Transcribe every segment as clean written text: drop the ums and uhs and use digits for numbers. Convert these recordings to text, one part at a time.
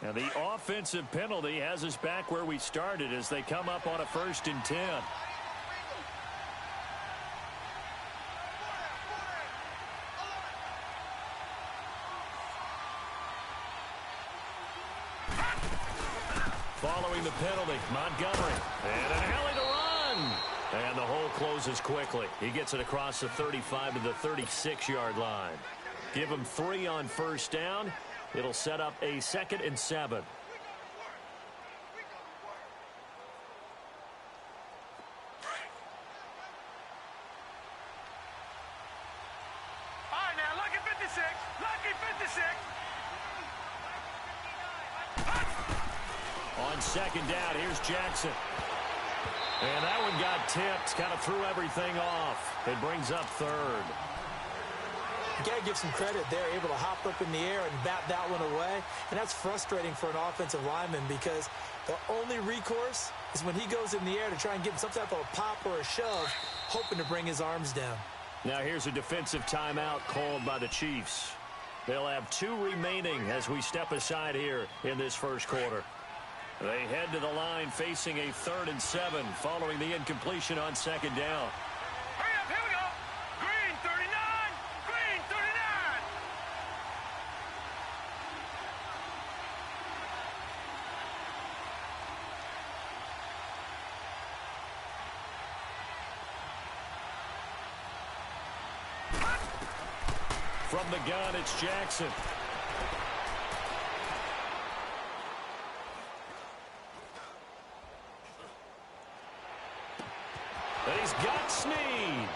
And the offensive penalty has us back where we started as they come up on a 1st and 10. Following the penalty, Montgomery. And an alley to run. And the hole closes quickly. He gets it across the 35 to the 36-yard line. Give him 3 on 1st down. It'll set up a 2nd and 7. All right, now, lucky 56. Lucky 56. On 2nd down, here's Jackson. And that one got tipped, kind of threw everything off. It brings up 3rd. You got to give some credit. They're able to hop up in the air and bat that one away. And that's frustrating for an offensive lineman because the only recourse is when he goes in the air to try and get some type of a pop or a shove, hoping to bring his arms down. Now here's a defensive timeout called by the Chiefs. They'll have 2 remaining as we step aside here in this 1st quarter. They head to the line facing a 3rd and 7 following the incompletion on 2nd down. Hurry up, here we go. Green 39. Green 39. From the gun, it's Jackson. He's got Snead.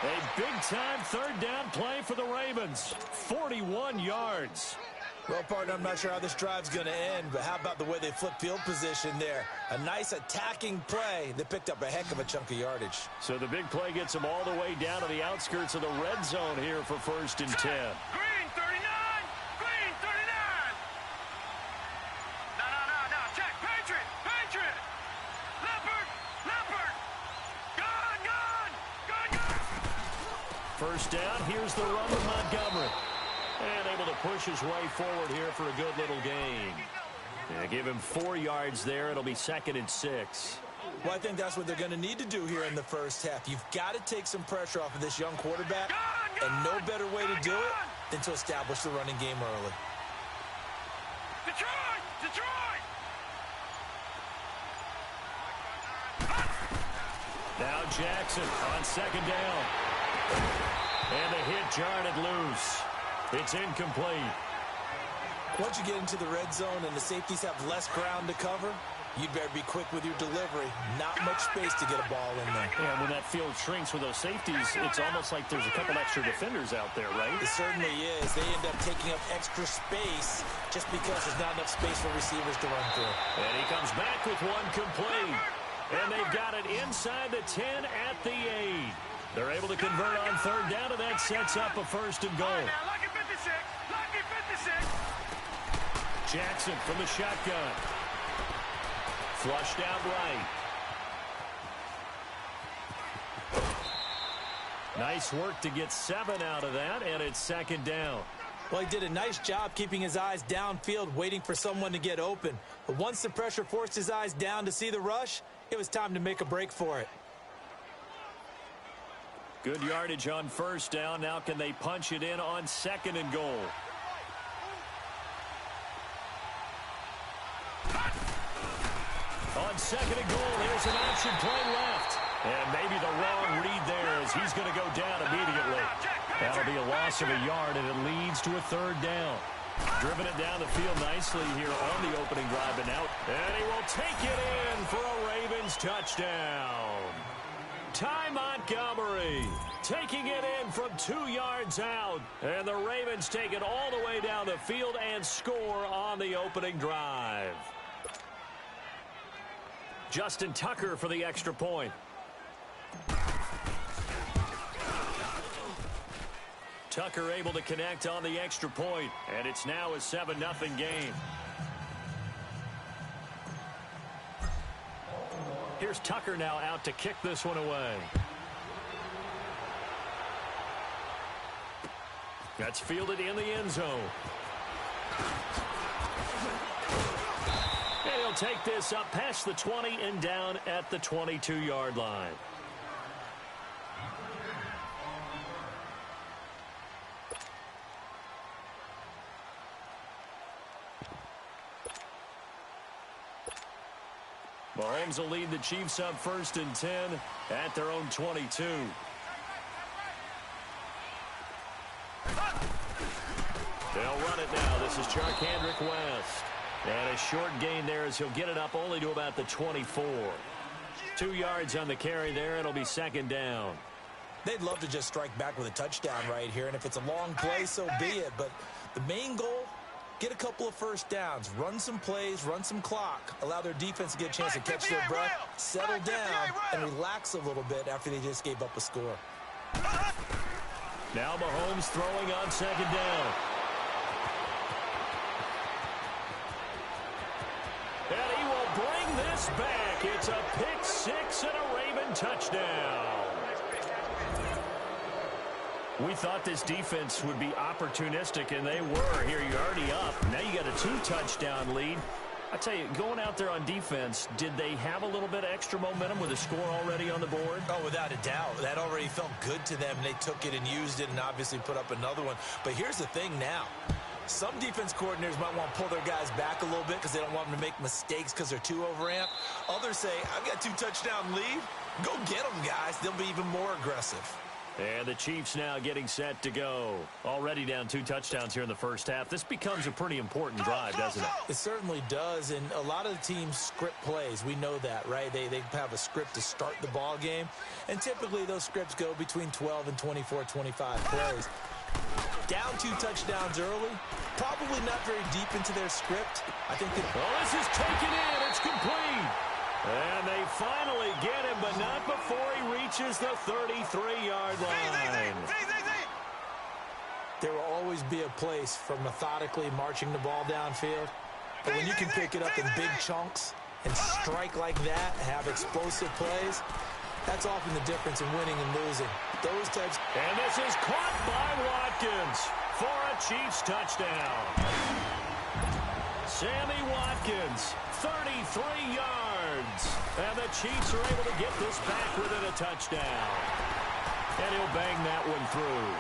A big-time 3rd down play for the Ravens. 41 yards. Well, partner, I'm not sure how this drive's going to end, but how about the way they flip field position there? A nice attacking play. They picked up a heck of a chunk of yardage. So the big play gets them all the way down to the outskirts of the red zone here for 1st and 10. Green 39. Green 39. No. Check. Patriot. Patriot. Leopard. Leopard. Gun. 1st down. Here's the run with Montgomery. And able to push his way forward here for a good little gain. Yeah, give him 4 yards there. It'll be 2nd and 6. Well, I think that's what they're going to need to do here in the 1st half. You've got to take some pressure off of this young quarterback. And no better way to do it than to establish the running game early. Detroit. Now Jackson on 2nd down. And the hit jarred it loose. It's incomplete. Once you get into the red zone and the safeties have less ground to cover, you'd better be quick with your delivery. Not much space to get a ball in there. Yeah, when that field shrinks with those safeties, it's almost like there's a couple extra defenders out there, right? It certainly is. They end up taking up extra space just because there's not enough space for receivers to run through. And he comes back with one complete. And they've got it inside the 10 at the 8. They're able to convert on 3rd down, and that sets up a 1st and goal. Now, lucky 56. Lucky 56. Jackson from the shotgun. Flushed out right. Nice work to get 7 out of that, and it's 2nd down. Well, he did a nice job keeping his eyes downfield, waiting for someone to get open. But once the pressure forced his eyes down to see the rush, it was time to make a break for it. Good yardage on 1st down. Now can they punch it in on 2nd and goal? On 2nd and goal, here's an option play left. And maybe the wrong read there as he's going to go down immediately. That'll be a loss of a yard, and it leads to a 3rd down. Driven it down the field nicely here on the opening drive, and out. And he will take it in for a Ravens touchdown. Ty Montgomery taking it in from 2 yards out. And the Ravens take it all the way down the field and score on the opening drive. Justin Tucker for the extra point. Tucker able to connect on the extra point, and it's now a 7-0 game. Here's Tucker now out to kick this one away. That's fielded in the end zone. And he'll take this up past the 20 and down at the 22-yard line. Mahomes will lead the Chiefs up 1st and 10 at their own 22. They'll run it now. This is Charkandrick West. And a short gain there as he'll get it up only to about the 24. 2 yards on the carry there. It'll be 2nd down. They'd love to just strike back with a touchdown right here, and if it's a long play, so be it. But the main goal, get a couple of first downs, run some plays, run some clock, allow their defense to get a chance to catch their breath, settle down, and relax a little bit after they just gave up a score. Now Mahomes throwing on 2nd down. And he will bring this back. It's a pick six and a Raven touchdown. We thought this defense would be opportunistic, and they were. Here, you're already up. Now you got a 2-touchdown lead. I tell you, going out there on defense, did they have a little bit of extra momentum with a score already on the board? Oh, without a doubt. That already felt good to them. They took it and used it and obviously put up another one. But here's the thing now. Some defense coordinators might want to pull their guys back a little bit because they don't want them to make mistakes because they're too overamped. Others say, I've got 2-touchdown lead. Go get them, guys. They'll be even more aggressive. And the Chiefs now getting set to go. Already down 2 touchdowns here in the first half. This becomes a pretty important drive, doesn't it? It certainly does, and a lot of the teams script plays. We know that, right? They have a script to start the ball game, and typically those scripts go between 12 and 24, 25 plays. Down 2 touchdowns early, probably not very deep into their script. I think that... Well, this is taken in. It's complete. And they finally get him, but not before he reaches the 33-yard line. There will always be a place for methodically marching the ball downfield. But when you can pick it up in big chunks and strike like that, have explosive plays, that's often the difference in winning and losing. Those types. And this is caught by Watkins for a Chiefs touchdown. Sammy Watkins, 33 yards. And the Chiefs are able to get this back within a touchdown. And he'll bang that one through.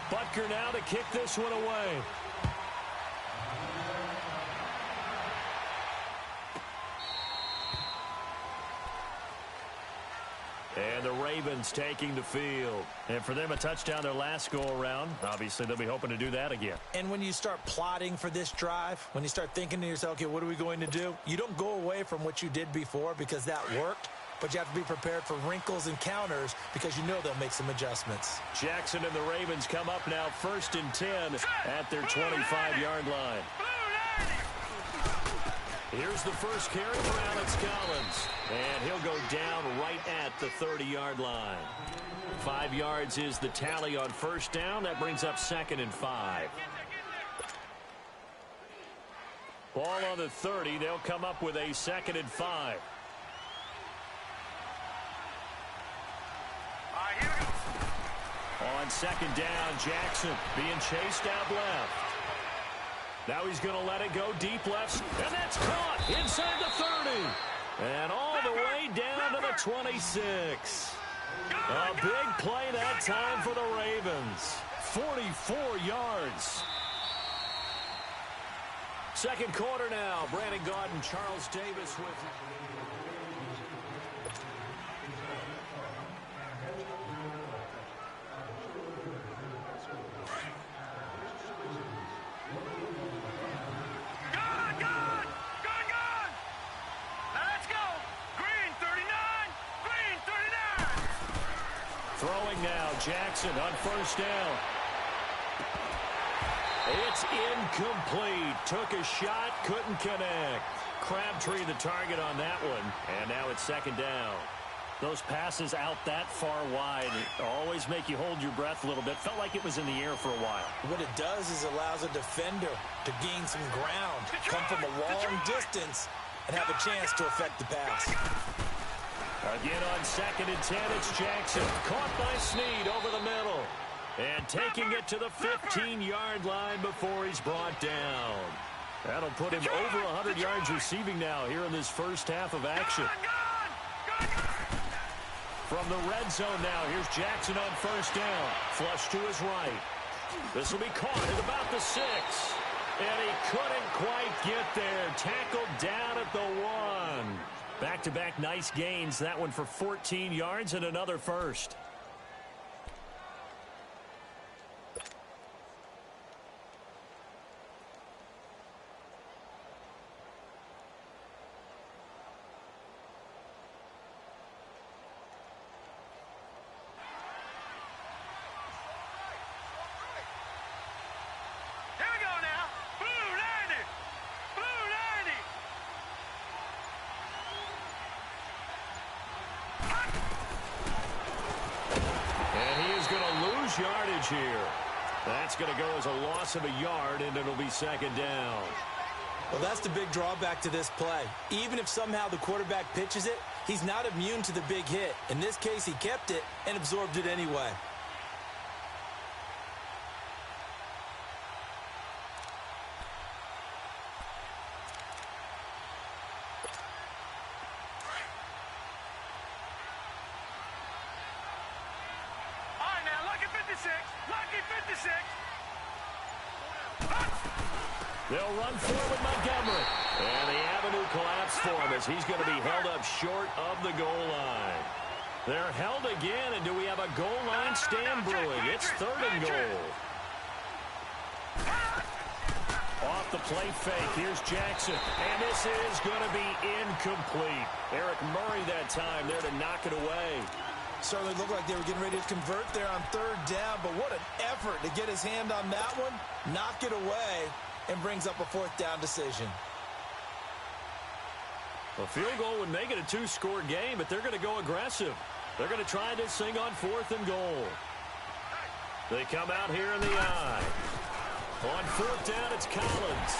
Butker now to kick this one away. And the Ravens taking the field. And for them, a touchdown their last go-around. Obviously, they'll be hoping to do that again. And when you start plotting for this drive, when you start thinking to yourself, okay, what are we going to do? You don't go away from what you did before because that worked. But you have to be prepared for wrinkles and counters because you know they'll make some adjustments. Jackson and the Ravens come up now 1st and 10 at their 25-yard line. Here's the first carry for Alex Collins. And he'll go down right at the 30-yard line. 5 yards is the tally on first down. That brings up 2nd and 5. Ball on the 30. They'll come up with a 2nd and 5. On 2nd down, Jackson being chased out left. Now he's going to let it go deep left. And that's caught inside the 30. And all the way down to the 26. A big play that time for the Ravens. 44 yards. Second quarter now. Brandon Gaudin, Charles Davis with you. Throwing now, Jackson on first down. It's incomplete. Took a shot, couldn't connect. Crabtree the target on that one. And now it's 2nd down. Those passes out that far wide always make you hold your breath a little bit. Felt like it was in the air for a while. What it does is allows a defender to gain some ground, come from a long distance, and have a chance to affect the pass. Again on 2nd and 10, it's Jackson. Caught by Snead over the middle. And taking it to the 15-yard line before he's brought down. That'll put him over 100 yards receiving now here in this first half of action. From the red zone now, here's Jackson on 1st down. Flush to his right. This will be caught at about the 6. And he couldn't quite get there. Tackled down at the 1. Back-to-back nice gains. That one for 14 yards and another first. Yardage here. That's going to go as a loss of a yard, and it'll be 2nd down. Well, that's the big drawback to this play. Even if somehow the quarterback pitches it, he's not immune to the big hit. In this case, he kept it and absorbed it anyway. They'll run forward with Montgomery. And the avenue collapsed for him as he's going to be held up short of the goal line. They're held again, and do we have a goal line stand brewing? It's 3rd and goal. Off the play fake, here's Jackson. And this is going to be incomplete. Eric Murray that time there to knock it away. Certainly looked like they were getting ready to convert there on 3rd down, but what an effort to get his hand on that one, knock it away, and brings up a 4th down decision. A field goal would make it a 2-score game, but they're going to go aggressive. They're going to try this thing on 4th and goal. They come out here in the eye. On 4th down, it's Collins.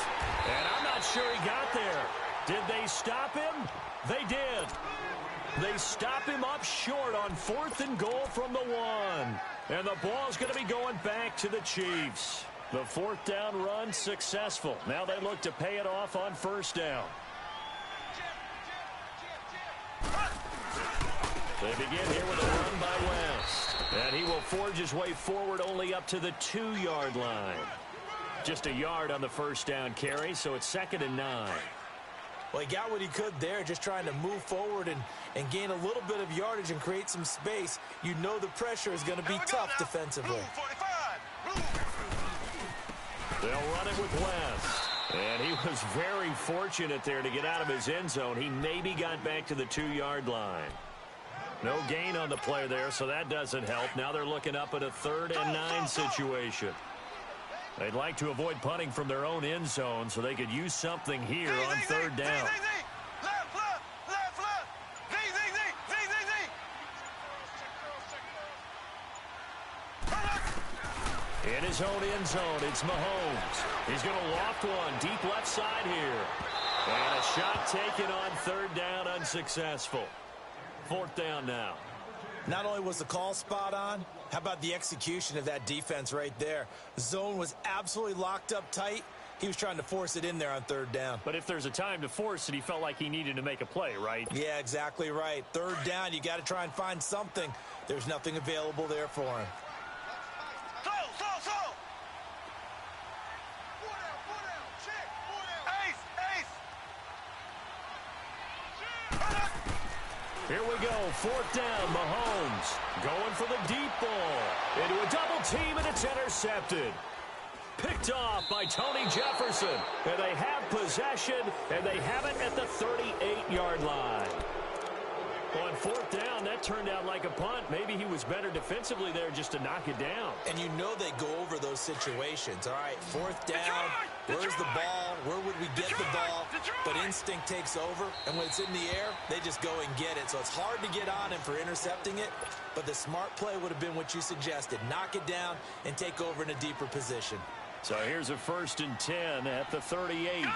And I'm not sure he got there. Did they stop him? They did. They stop him up short on 4th and goal from the 1. And the ball's going to be going back to the Chiefs. The 4th down run successful. Now they look to pay it off on 1st down. They begin here with a run by West. And he will forge his way forward only up to the 2-yard line. Just a yard on the 1st down carry, so it's 2nd and 9. Well, he got what he could there, just trying to move forward and gain a little bit of yardage and create some space. You know the pressure is going to be tough defensively. They'll run it with West. And he was very fortunate there to get out of his end zone. He maybe got back to the 2-yard line. No gain on the play there, so that doesn't help. Now they're looking up at a 3rd and 9 situation. They'd like to avoid punting from their own end zone so they could use something here on 3rd down. In his own end zone, it's Mahomes. He's going to loft one deep left side here. And a shot taken on 3rd down, unsuccessful. 4th down now. Not only was the call spot on, how about the execution of that defense right there? The zone was absolutely locked up tight. He was trying to force it in there on 3rd down. But if there's a time to force it, he felt like he needed to make a play, right? Yeah, exactly right. 3rd down, you got to try and find something. There's nothing available there for him. Here we go, 4th down, Mahomes going for the deep ball. Into a double team, and it's intercepted. Picked off by Tony Jefferson. And they have possession, and they have it at the 38-yard line. On fourth down, that turned out like a punt. Maybe he was better defensively there just to knock it down. And you know they go over those situations. All right, fourth down, where's the ball? Where would we get the ball? But instinct takes over, and when it's in the air, they just go and get it. So it's hard to get on him for intercepting it, but the smart play would have been what you suggested. Knock it down and take over in a deeper position. So here's a 1st and 10 at the 38. Gone!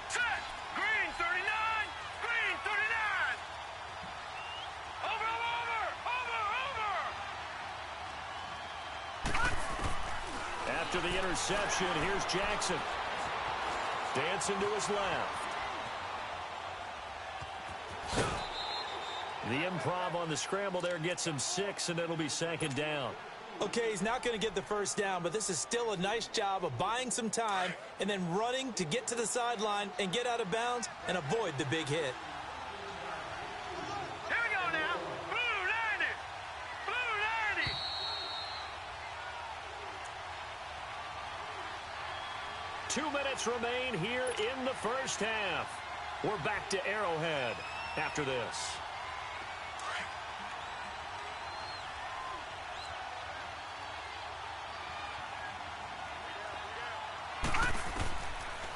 Set! Green 39! Green 39! Over! After the interception, here's Jackson. Dancing to his left. The improv on the scramble there gets him 6, and it'll be 2nd down. Okay, he's not going to get the first down, but this is still a nice job of buying some time and then running to get to the sideline and get out of bounds and avoid the big hit. Here we go now. Blue 90! Blue 90! 2 minutes remain here in the first half. We're back to Arrowhead after this.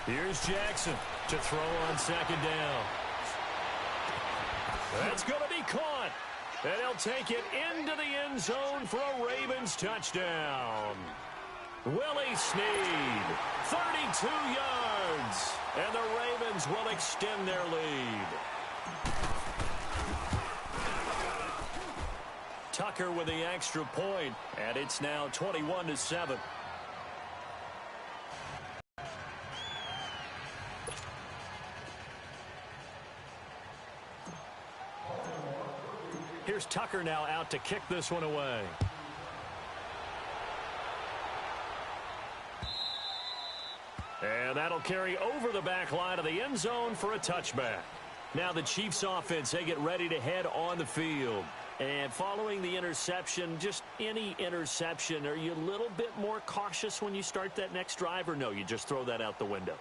Here's Jackson to throw on 2nd down. That's going to be caught. And he'll take it into the end zone for a Ravens touchdown. Willie Snead, 32 yards. And the Ravens will extend their lead. Tucker with the extra point, and it's now 21-7. Here's Tucker now out to kick this one away. And that'll carry over the back line of the end zone for a touchback. Now the Chiefs offense, they get ready to head on the field. And following the interception, just any interception, are you a little bit more cautious when you start that next drive, or no, you just throw that out the window?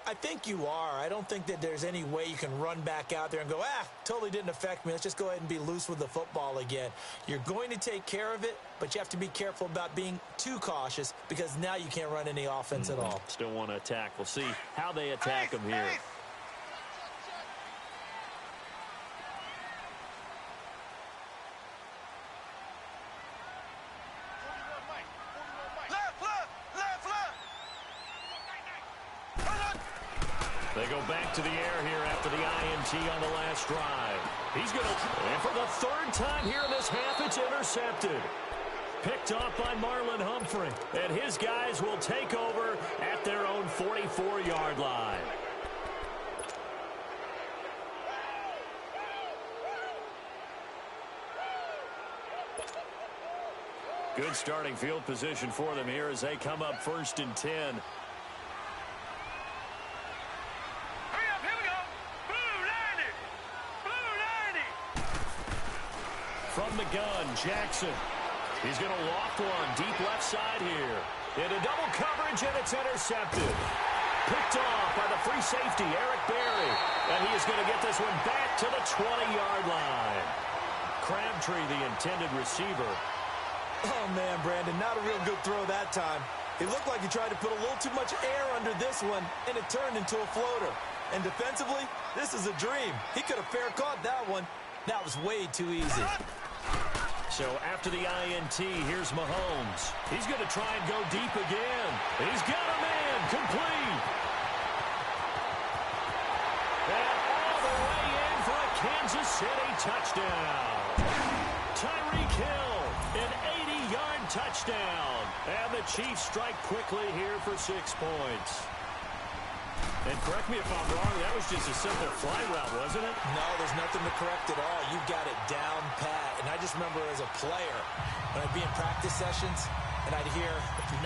I think you are. I don't think that there's any way you can run back out there and go, totally didn't affect me. Let's just go ahead and be loose with the football again. You're going to take care of it, but you have to be careful about being too cautious because now you can't run any offense at all. Still want to attack. We'll see how they attack them here. They go back to the air here after the INT on the last drive. He's going to, and for the 3rd time here in this half, it's intercepted. Picked off by Marlon Humphrey, and his guys will take over at their own 44-yard line. Good starting field position for them here as they come up 1st and 10. From the gun, Jackson. He's going to loft one deep left side here. Into double coverage, and it's intercepted. Picked off by the free safety, Eric Berry. And he is going to get this one back to the 20-yard line. Crabtree, the intended receiver. Oh, man, Brandon, not a real good throw that time. It looked like he tried to put a little too much air under this one, and it turned into a floater. And defensively, this is a dream. He could have fair caught that one. That was way too easy. So after the INT, here's Mahomes. He's going to try and go deep again. He's got a man complete. And all the way in for a Kansas City touchdown. Tyreek Hill, an 80-yard touchdown. And the Chiefs strike quickly here for 6 points. And correct me if I'm wrong, that was just a simple fly route, wasn't it? No, there's nothing to correct at all. You've got it down pat. And I just remember as a player, when I'd be in practice sessions, and I'd hear 9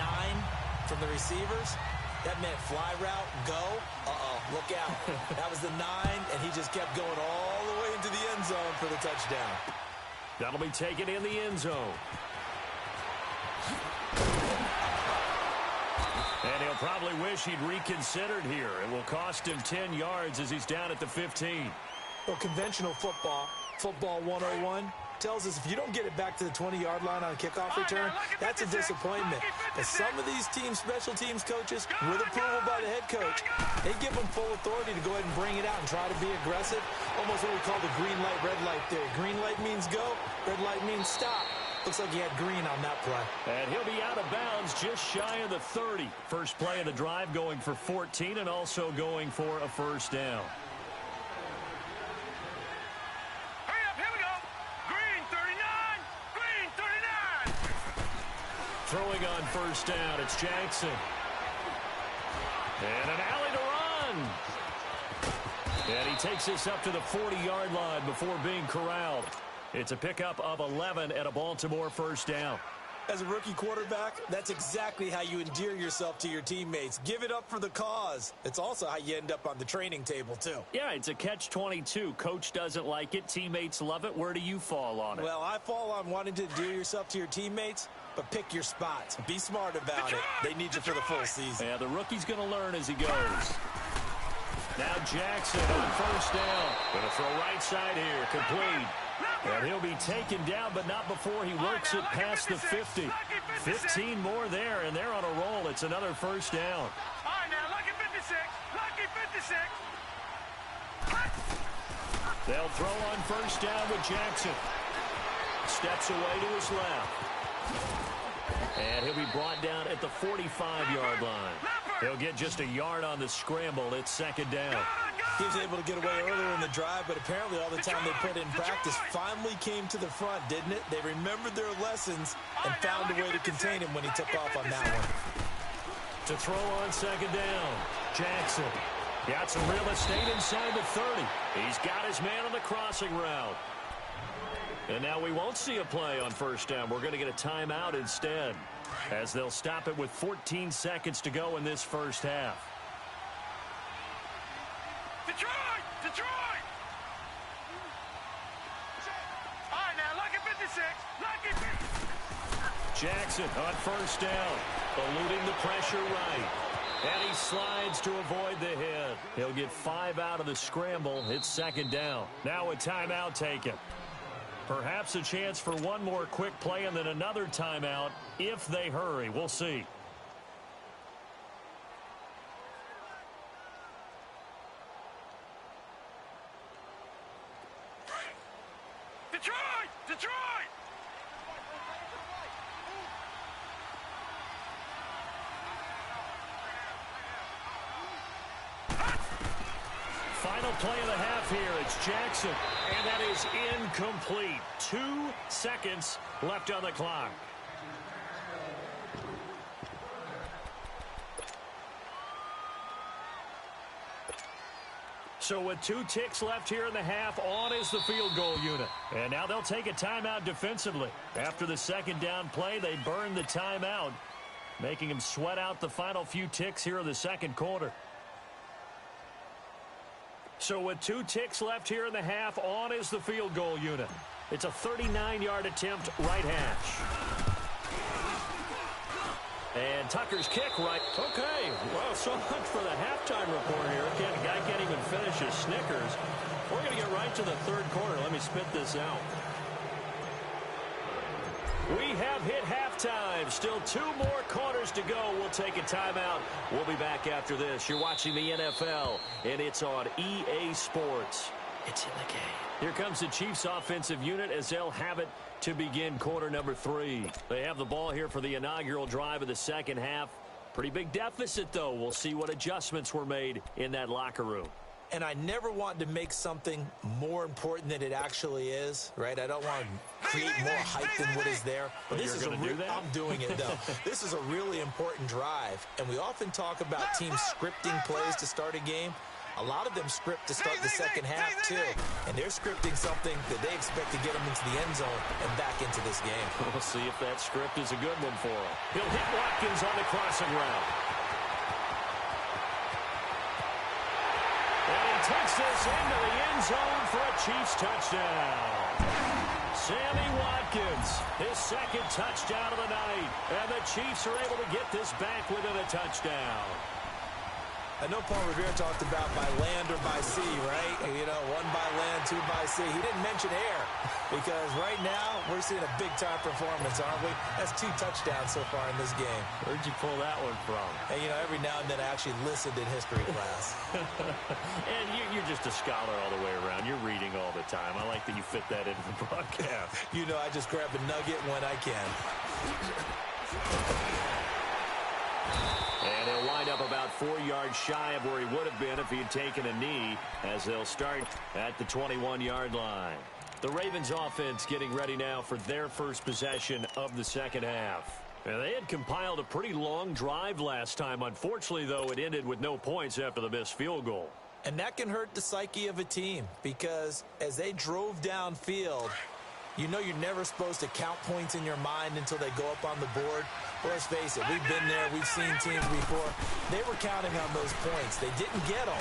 from the receivers, that meant fly route, go, look out. That was the 9, and he just kept going all the way into the end zone for the touchdown. That'll be taken in the end zone. And he'll probably wish he'd reconsidered here. It will cost him 10 yards as he's down at the 15. Well, conventional football 101, tells us if you don't get it back to the 20-yard line on a kickoff return, that's a disappointment. But some of these special teams coaches, with approval by the head coach, they give them full authority to go ahead and bring it out and try to be aggressive. Almost what we call the green light, red light theory. Green light means go, red light means stop. Looks like he had green on that play. And he'll be out of bounds just shy of the 30. First play of the drive going for 14 and also going for a first down. Hurry up, here we go. Green 39, green 39. Throwing on first down, it's Jackson. And an alley to run. And he takes this up to the 40-yard line before being corralled. It's a pickup of 11 and a Baltimore first down. As a rookie quarterback, that's exactly how you endear yourself to your teammates. Give it up for the cause. It's also how you end up on the training table, too. Yeah, it's a catch-22. Coach doesn't like it. Teammates love it. Where do you fall on it? Well, I fall on wanting to endear yourself to your teammates, but pick your spots. Be smart about it. They need you for the full season. Yeah, the rookie's going to learn as he goes. Now Jackson on first down. Going to throw right side here. Complete. And he'll be taken down, but not before he works it past the 50. 15 more there, and they're on a roll. It's another first down. All right, now, lucky 56. Lucky 56. They'll throw on first down with Jackson. Steps away to his left. And he'll be brought down at the 45-yard line. He'll get just a yard on the scramble. It's second down. He was able to get away earlier in the drive, but apparently all the time they put in practice finally came to the front, didn't it? They remembered their lessons and found a way to contain him when he took off on that one. To throw on second down, Jackson. Got some real estate inside the 30. He's got his man on the crossing route. And now we won't see a play on first down. We're going to get a timeout instead, as they'll stop it with 14 seconds to go in this first half. Detroit! Detroit! All right, now, lucky 56. Lucky 56. Jackson on first down, eluding the pressure right. And he slides to avoid the hit. He'll get 5 out of the scramble. It's second down. Now a timeout taken. Perhaps a chance for one more quick play and then another timeout if they hurry. We'll see. Detroit! Detroit! Final play of the half here. It's Jackson. And that is incomplete. 2 seconds left on the clock. So with 2 ticks left here in the half, on is the field goal unit. And now they'll take a timeout defensively. After the second down play, they burn the timeout, making them sweat out the final few ticks here in the second quarter. So with 2 ticks left here in the half, on is the field goal unit. It's a 39-yard attempt, right hash. And Tucker's kick right. Okay, well, so much for the halftime report here. The guy can't even finish his Snickers. We're going to get right to the third quarter. Let me spit this out. We have hit halftime. Still 2 more quarters to go. We'll take a timeout. We'll be back after this. You're watching the NFL, and it's on EA Sports. It's in the game. Here comes the Chiefs offensive unit as they'll have it to begin quarter number 3. They have the ball here for the inaugural drive of the second half. Pretty big deficit, though. We'll see what adjustments were made in that locker room. And I never want to make something more important than it actually is, right? I don't want to create more hype than what is there. But this is I'm doing it, though. This is a really important drive. And we often talk about teams scripting plays to start a game. A lot of them script to start the second half, too. And they're scripting something that they expect to get them into the end zone and back into this game. We'll see if that script is a good one for them. He'll hit Watkins on the crossing route. And he takes this into the end zone for a Chiefs touchdown. Sammy Watkins, his second touchdown of the night. And the Chiefs are able to get this back within a touchdown. I know Paul Revere talked about by land or by sea, right? You know, one by land, two by sea. He didn't mention air because right now we're seeing a big-time performance, aren't we? That's 2 touchdowns so far in this game. Where'd you pull that one from? And, you know, every now and then I actually listened in history class. And you're just a scholar all the way around. You're reading all the time. I like that you fit that into the broadcast. You know, I just grab a nugget when I can. And he'll wind up about 4 yards shy of where he would have been if he had taken a knee, as they'll start at the 21-yard line. The Ravens offense getting ready now for their first possession of the second half. And they had compiled a pretty long drive last time. Unfortunately, though, it ended with no points after the missed field goal. And that can hurt the psyche of a team because as they drove downfield, you know you're never supposed to count points in your mind until they go up on the board. Well, let's face it, we've been there, we've seen teams before. They were counting on those points. They didn't get them.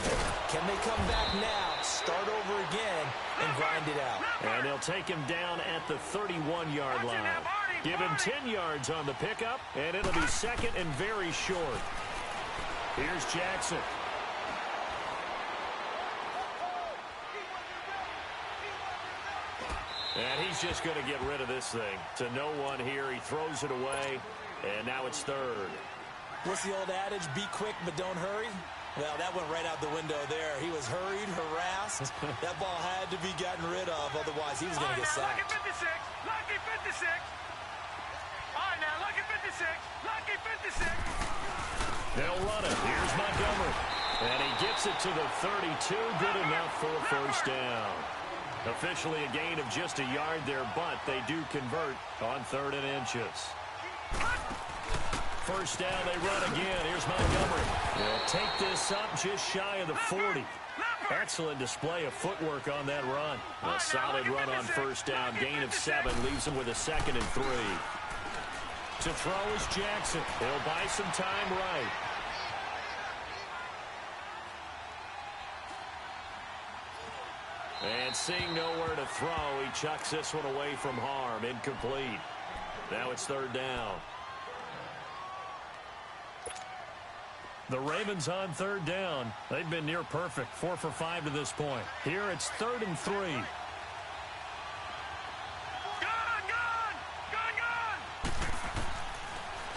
Can they come back now, start over again, and grind it out? And they'll take him down at the 31-yard line. Give him 10 yards on the pickup, and it'll be second and very short. Here's Jackson. And he's just going to get rid of this thing. To no one here. He throws it away, and now it's third. What's the old adage? Be quick, but don't hurry? Well, that went right out the window there. He was hurried, harassed. That ball had to be gotten rid of. Otherwise, he was going to get sacked. Lucky 56. Lucky 56. All right, now, lucky 56. Lucky 56. They'll run it. Here's Montgomery. And he gets it to the 32. Good enough for a first down. Officially a gain of just a yard there, but they do convert on 3rd and inches. First down, they run again. Here's Montgomery. They'll take this up just shy of the 40. Excellent display of footwork on that run. A solid run on first down. Gain of 7 leaves him with a 2nd and 3. To throw is Jackson. He'll buy some time right. And seeing nowhere to throw, he chucks this one away from harm. Incomplete. Now it's 3rd down. The Ravens on 3rd down. They've been near perfect. 4 for 5 to this point. Here it's 3rd and 3.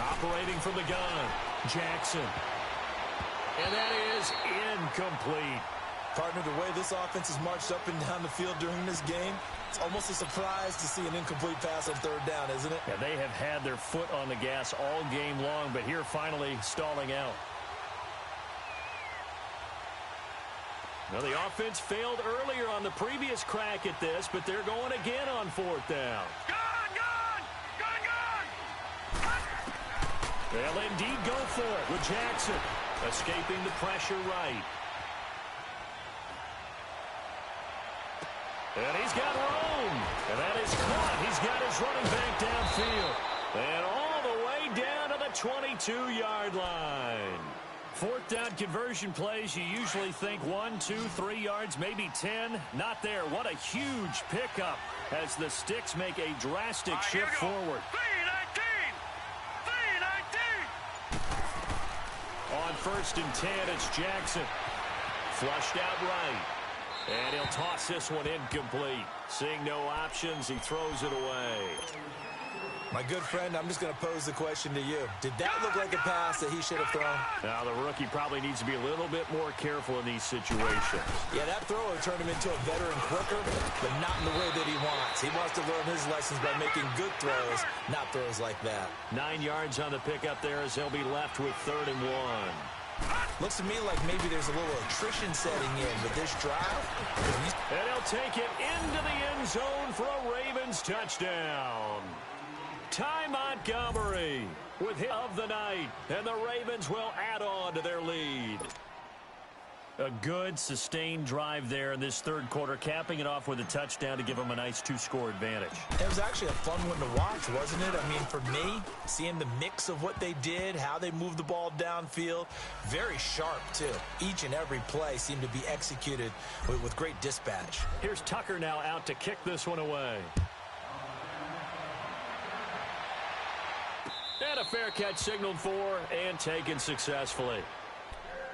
Operating from the gun, Jackson. And that is incomplete. Partner, the way this offense has marched up and down the field during this game, it's almost a surprise to see an incomplete pass on 3rd down, isn't it? Yeah, they have had their foot on the gas all game long, but here finally stalling out. Well, the offense failed earlier on the previous crack at this, but they're going again on 4th down. They'll indeed go for it with Jackson. Escaping the pressure right. And he's got room. And that is caught. He's got his running back downfield. And all the way down to the 22-yard line. 4th down conversion plays, you usually think 1, 2, 3 yards, maybe 10. Not there. What a huge pickup as the Sticks make a drastic shift forward. 3-19. On 1st and 10, it's Jackson. Flushed out right. And he'll toss this one incomplete. Seeing no options, he throws it away. My good friend, I'm just going to pose the question to you. Did that look like a pass that he should have thrown? Now, the rookie probably needs to be a little bit more careful in these situations. Yeah, that throw would turn him into a veteran quicker, but not in the way that he wants. He wants to learn his lessons by making good throws, not throws like that. 9 yards on the pickup there as they'll be left with 3rd and 1. Looks to me like maybe there's a little attrition setting in with this drive. And he'll take it into the end zone for a Ravens touchdown. Ty Montgomery with hit of the night, and the Ravens will add on to their lead. A good, sustained drive there in this 3rd quarter, capping it off with a touchdown to give them a nice 2-score advantage. It was actually a fun one to watch, wasn't it? I mean, for me, seeing the mix of what they did, how they moved the ball downfield, very sharp, too. Each and every play seemed to be executed with great dispatch. Here's Tucker now out to kick this one away. And a fair catch signaled for and taken successfully.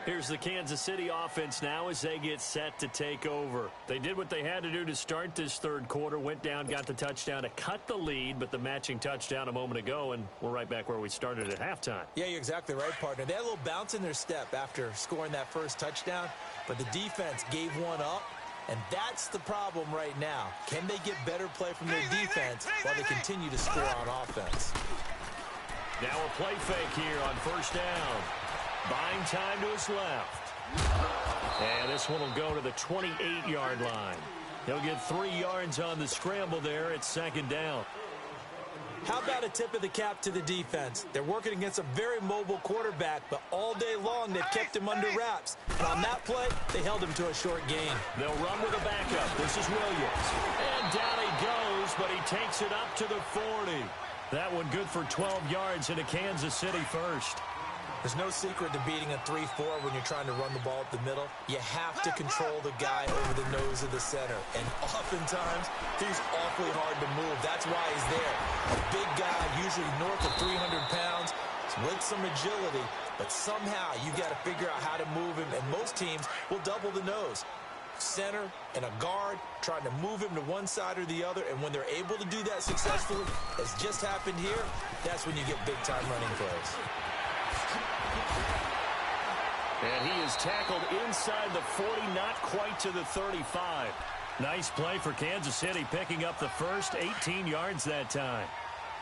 Here's the Kansas City offense now as they get set to take over. They did what they had to do to start this third quarter, went down, got the touchdown to cut the lead, but the matching touchdown a moment ago, and we're right back where we started at halftime. Yeah, you're exactly right, partner. They had a little bounce in their step after scoring that first touchdown, but the defense gave one up, and that's the problem right now. Can they get better play from their defense while they continue to score on offense? Now a play fake here on first down. Buying time to his left. And this one will go to the 28-yard line. He'll get 3 yards on the scramble there at second down. How about a tip of the cap to the defense? They're working against a very mobile quarterback, but all day long they've kept him under wraps. And on that play, they held him to a short gain. They'll run with a backup. This is Williams. And down he goes, but he takes it up to the 40. That one good for 12 yards into Kansas City first. There's no secret to beating a 3-4 when you're trying to run the ball up the middle. You have to control the guy over the nose of the center. And oftentimes, he's awfully hard to move. That's why he's there. A big guy, usually north of 300 pounds, with some agility. But somehow, you got to figure out how to move him. And most teams will double the nose. Center and a guard trying to move him to one side or the other. And when they're able to do that successfully, as just happened here, that's when you get big-time running plays. And he is tackled inside the 40, not quite to the 35. Nice play for Kansas City, picking up the first 18 yards that time.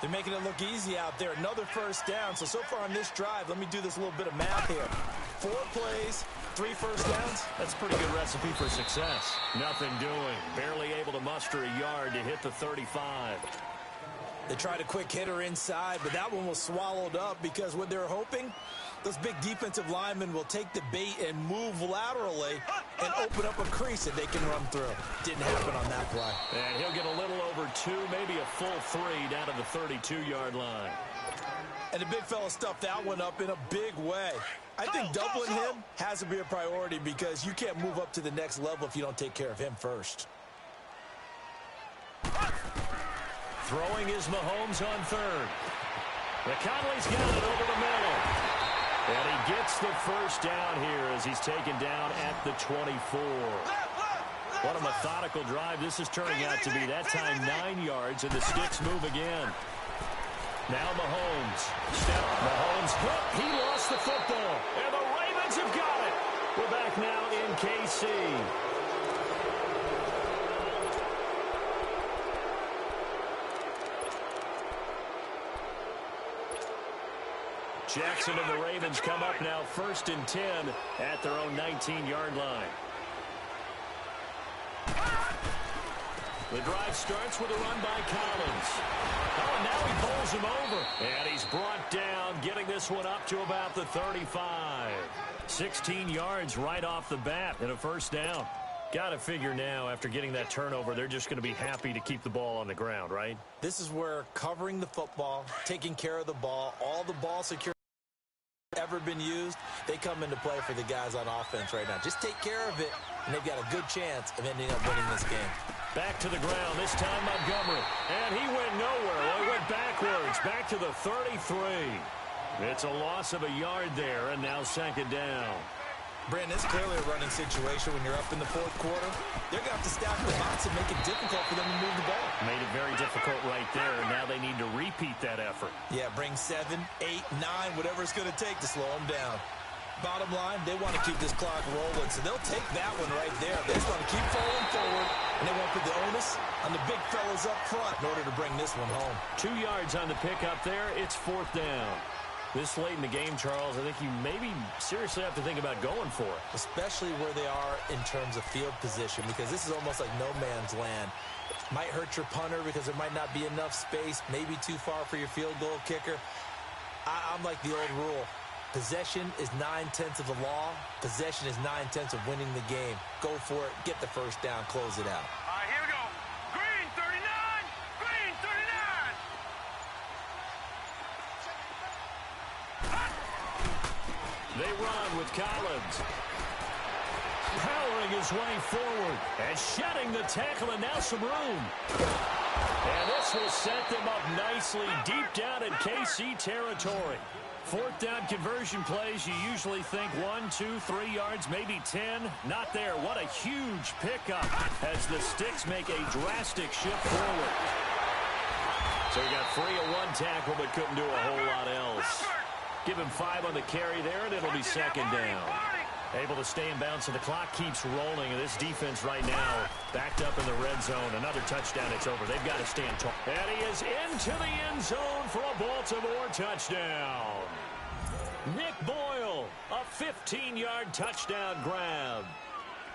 They're making it look easy out there. Another first down. So far on this drive, let me do this little bit of math here. 4 plays, 3 first downs. That's a pretty good recipe for success. Nothing doing. Barely able to muster a yard to hit the 35. They tried a quick hitter inside, but that one was swallowed up because what they're hoping, those big defensive linemen will take the bait and move laterally and open up a crease that they can run through. Didn't happen on that play. And he'll get a little over 2, maybe a full 3 down to the 32-yard line. And the big fella stuffed that one up in a big way. I think doubling him has to be a priority because you can't move up to the next level if you don't take care of him first. Throwing is Mahomes on third. McConley's got it over the middle. And he gets the first down here as he's taken down at the 24. What a methodical drive this is turning out to be. That time 9 yards, and the sticks move again. Now Mahomes. Mahomes hit. He lost the football. And the Ravens have got it. We're back now in KC. Jackson and the Ravens come up now 1st and 10 at their own 19-yard line. The drive starts with a run by Collins. Oh, and now he pulls him over. And he's brought down, getting this one up to about the 35. 16 yards right off the bat and a first down. Got to figure now, after getting that turnover, they're just going to be happy to keep the ball on the ground, right? This is where covering the football, taking care of the ball, all the ball security ever been used, they come into play for the guys on offense right now. Just take care of it, and they've got a good chance of ending up winning this game. Back to the ground, this time Montgomery. And he went nowhere. Well, he went backwards, back to the 33. It's a loss of a yard there, and now second down. Brandon, it's clearly a running situation when you're up in the 4th quarter. They're going to have to stack the box and make it difficult for them to move the ball. Made it very difficult right there, and now they need to repeat that effort. Yeah, bring 7, 8, 9, whatever it's going to take to slow them down. Bottom line, they want to keep this clock rolling, so they'll take that one right there. They just want to keep falling forward, and they want to put the onus on the big fellas up front in order to bring this one home. 2 yards on the pickup there. It's 4th down. This late in the game, Charles, I think you maybe seriously have to think about going for it. Especially where they are in terms of field position, because this is almost like no man's land. Might hurt your punter because there might not be enough space, maybe too far for your field goal kicker. I'm like the old rule. Possession is 9/10 of the law. Possession is 9/10 of winning the game. Go for it. Get the first down. Close it out. All right, here we go. Green 39. Green 39. They run with Collins. Powering his way forward and shedding the tackle, and now some room. And this will set them up nicely deep down in KC territory. Fourth down conversion plays, you usually think 1, 2, 3 yards, maybe 10. Not there. What a huge pickup as the Sticks make a drastic shift forward. So he got free of one tackle but couldn't do a whole lot else. Give him 5 on the carry there, and it'll be second down. Able to stay in bounds, so the clock keeps rolling. And this defense right now backed up in the red zone. Another touchdown, it's over. They've got to stand tall. And he is into the end zone for a Baltimore touchdown. Nick Boyle, a 15-yard touchdown grab.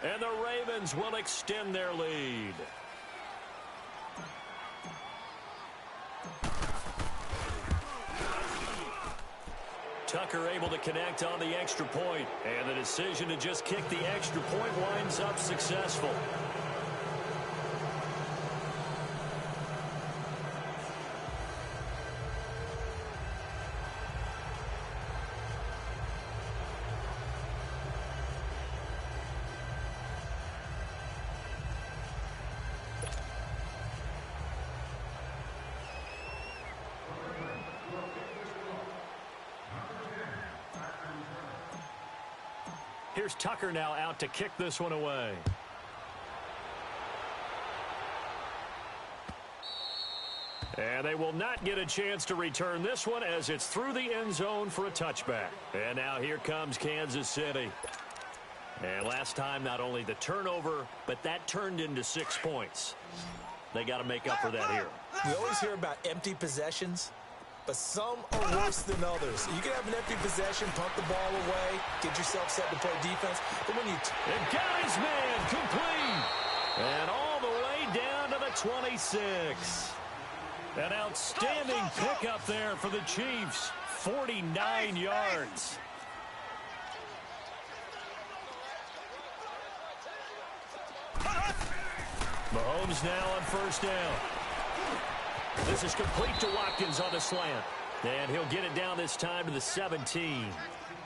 And the Ravens will extend their lead. Tucker able to connect on the extra point, and the decision to just kick the extra point winds up successful. Here's Tucker now out to kick this one away. And they will not get a chance to return this one as it's through the end zone for a touchback. And now here comes Kansas City. And last time, not only the turnover, but that turned into 6 points. They got to make up for that here. We always hear about empty possessions, but some are worse than others. You can have an empty possession, pump the ball away, get yourself set to play defense. But when you... And got his man complete. And all the way down to the 26. An outstanding pickup there for the Chiefs. 49 yards. Mahomes now on first down. This is complete to Watkins on the slant. And he'll get it down this time to the 17.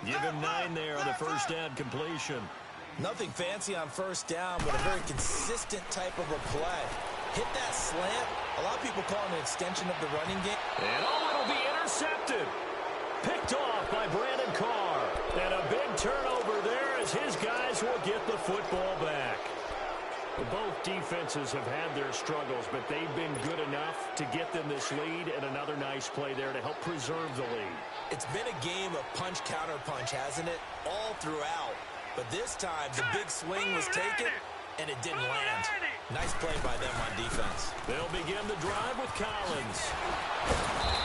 Give him 9 there on the first down completion. Nothing fancy on first down, but a very consistent type of a play. Hit that slant. A lot of people call it an extension of the running game. And it'll be intercepted. Picked off by Brandon Carr. And a big turnover there as his guys will get the football back. Both defenses have had their struggles, but they've been good enough to get them this lead, and another nice play there to help preserve the lead. It's been a game of punch-counter-punch, hasn't it? All throughout. But this time, the big swing was taken, and it didn't land. Nice play by them on defense. They'll begin the drive with Collins.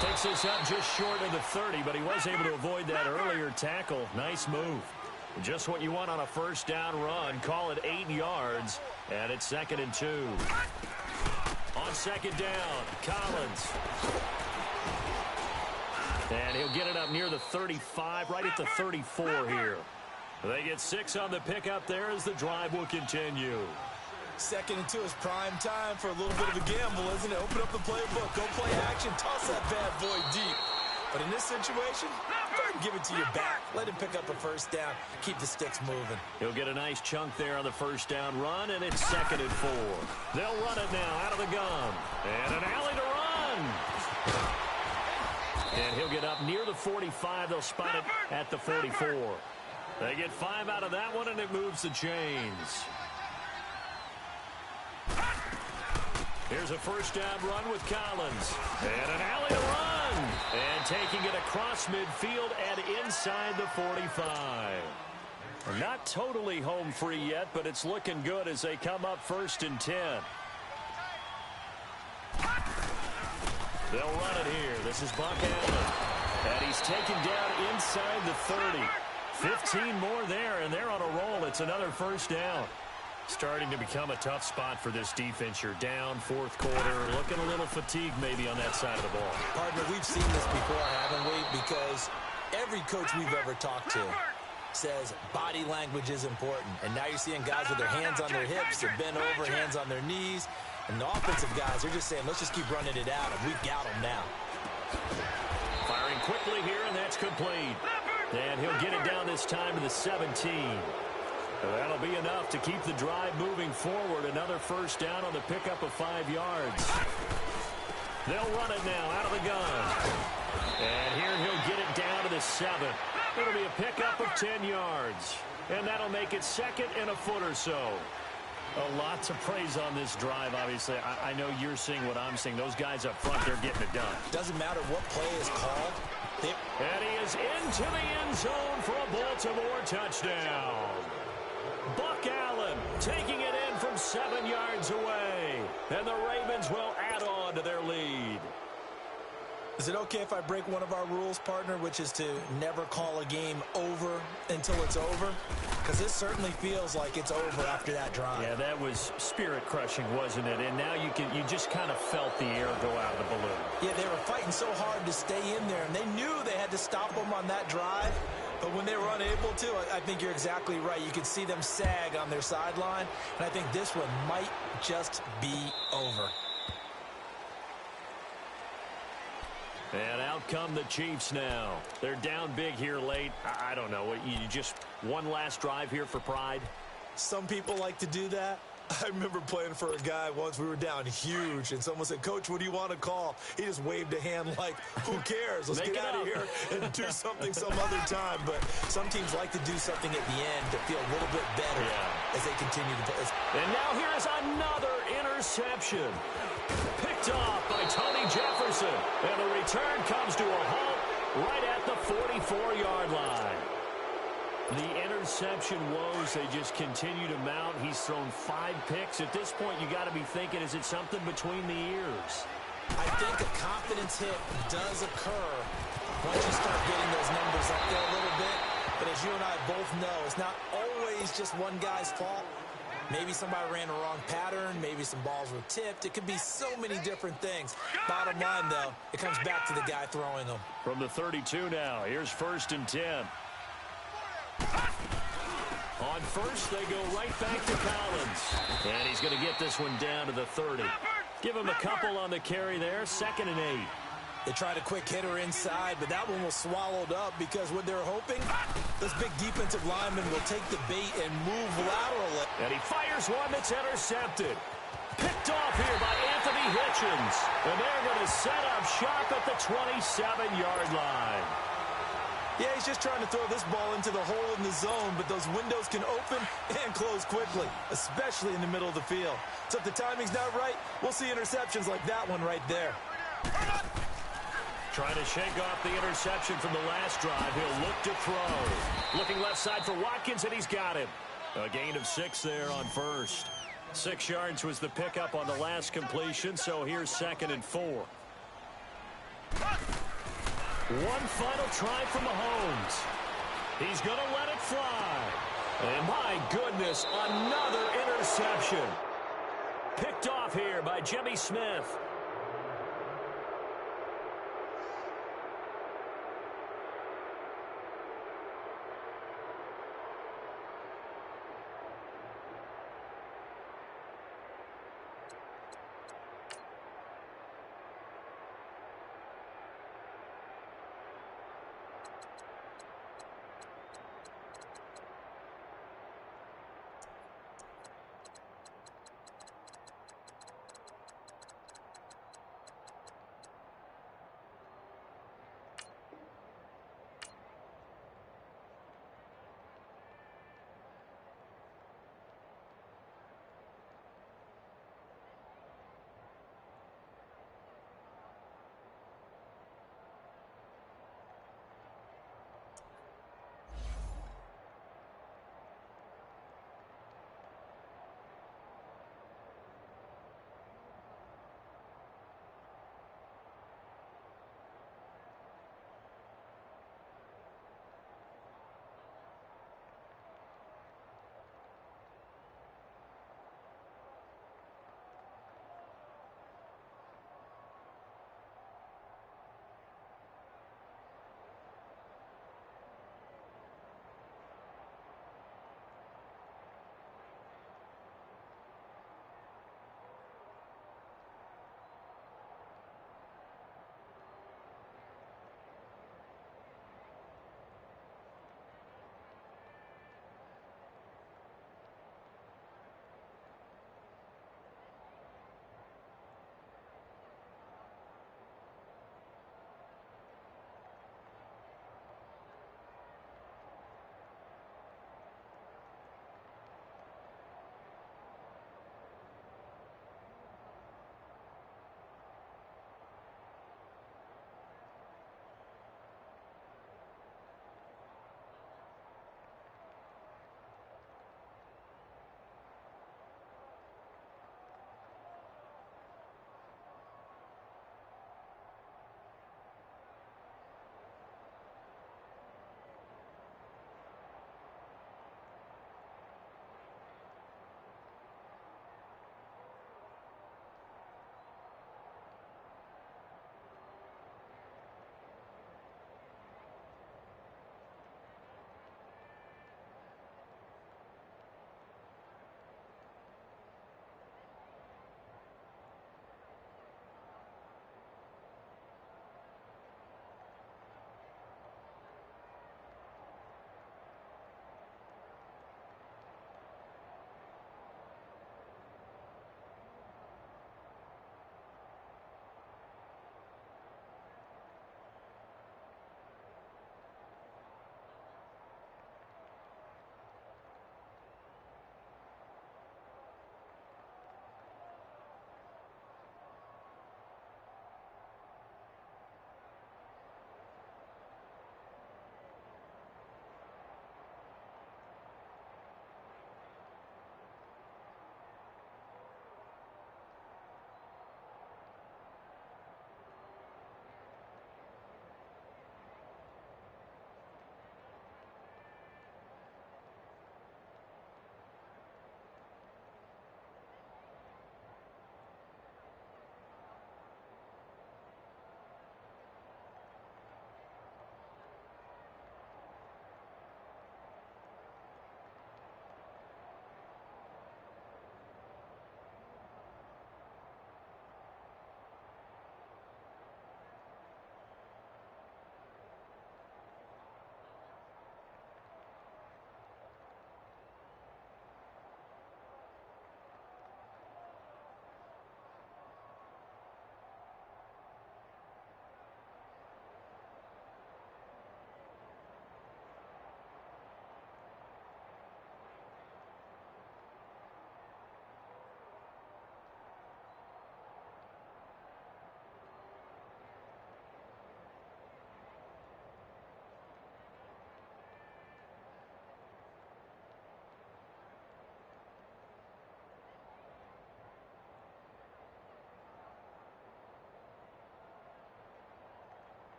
Takes this up just short of the 30, but he was able to avoid that earlier tackle. Nice move. Just what you want on a first down run. Call it 8 yards, and it's 2nd and 2. On second down, Collins. And he'll get it up near the 35, right at the 34 here. They get 6 on the pickup there as the drive will continue. 2nd and 2 is prime time for a little bit of a gamble, isn't it? Open up the playbook, go play action, toss that bad boy deep. But in this situation, go ahead and give it to your back. Let him pick up a first down. Keep the sticks moving. He'll get a nice chunk there on the first down run, and it's 2nd and 4. They'll run it now out of the gun. And an alley to run. And he'll get up near the 45. They'll spot it at the 44. They get 5 out of that one, and it moves the chains. Here's a first down run with Collins. And an alley to run. And taking it across midfield and inside the 45. Not totally home free yet, but it's looking good as they come up 1st and 10. They'll run it here. This is Buck Allen. And he's taken down inside the 30. 15 more there, and they're on a roll. It's another first down. Starting to become a tough spot for this defense. You're down 4th quarter, looking a little fatigued maybe on that side of the ball. Partner, we've seen this before, haven't we? Because every coach we've ever talked to says body language is important. And now you're seeing guys with their hands on their hips, they're bent over, hands on their knees. And the offensive guys, they're just saying, let's just keep running it out, and we've got them now. Firing quickly here, and that's complete. And he'll get it down this time to the 17. That'll be enough to keep the drive moving forward. Another first down on the pickup of 5 yards. They'll run it now out of the gun. And here he'll get it down to the 7. It'll be a pickup of 10 yards. And that'll make it second and a foot or so. A lot to praise on this drive, obviously. I know you're seeing what I'm seeing. Those guys up front, they're getting it done. Doesn't matter what play is called. And he is into the end zone for a Baltimore touchdown. Buck Allen taking it in from 7 yards away. And the Ravens will add on to their lead. Is it okay if I break one of our rules, partner, which is to never call a game over until it's over? Because this certainly feels like it's over after that drive. Yeah, that was spirit-crushing, wasn't it? And now you just kind of felt the air go out of the balloon. Yeah, they were fighting so hard to stay in there, and they knew they had to stop them on that drive. But when they were unable to, I think you're exactly right. You could see them sag on their sideline, and I think this one might just be over. And out come the Chiefs now. They're down big here late. I don't know. You just one last drive here for pride? Some people like to do that. I remember playing for a guy once. We were down huge, and someone said, "Coach, what do you want to call?" He just waved a hand like, who cares? Let's get out of here and do something some other time. But some teams like to do something at the end to feel a little bit better as they continue to play. And now here is another interception. Picked off by Tony Jefferson. And the return comes to a halt right at the 44-yard line. The interception woes, they just continue to mount. He's thrown 5 picks. At this point, you got to be thinking, is it something between the ears? I think a confidence hit does occur once you start getting those numbers up there a little bit. But as you and I both know, it's not always just one guy's fault. Maybe somebody ran the wrong pattern. Maybe some balls were tipped. It could be so many different things. Bottom line, though, it comes back to the guy throwing them. From the 32 now, here's 1st and 10. On first, they go right back to Collins. And he's going to get this one down to the 30. Give him a couple on the carry there. 2nd and 8. They tried a quick hitter inside, but that one was swallowed up because what they're hoping, this big defensive lineman will take the bait and move laterally. And he fires one that's intercepted. Picked off here by Anthony Hitchens. And they're going to set up shop at the 27-yard line. Yeah, he's just trying to throw this ball into the hole in the zone, but those windows can open and close quickly, especially in the middle of the field. So if the timing's not right, we'll see interceptions like that one right there. Trying to shake off the interception from the last drive. He'll look to throw. Looking left side for Watkins, and he's got him. A gain of 6 there on first. 6 yards was the pickup on the last completion, so here's 2nd and 4. One final try from Mahomes. He's going to let it fly. And my goodness, another interception. Picked off here by Jimmy Smith.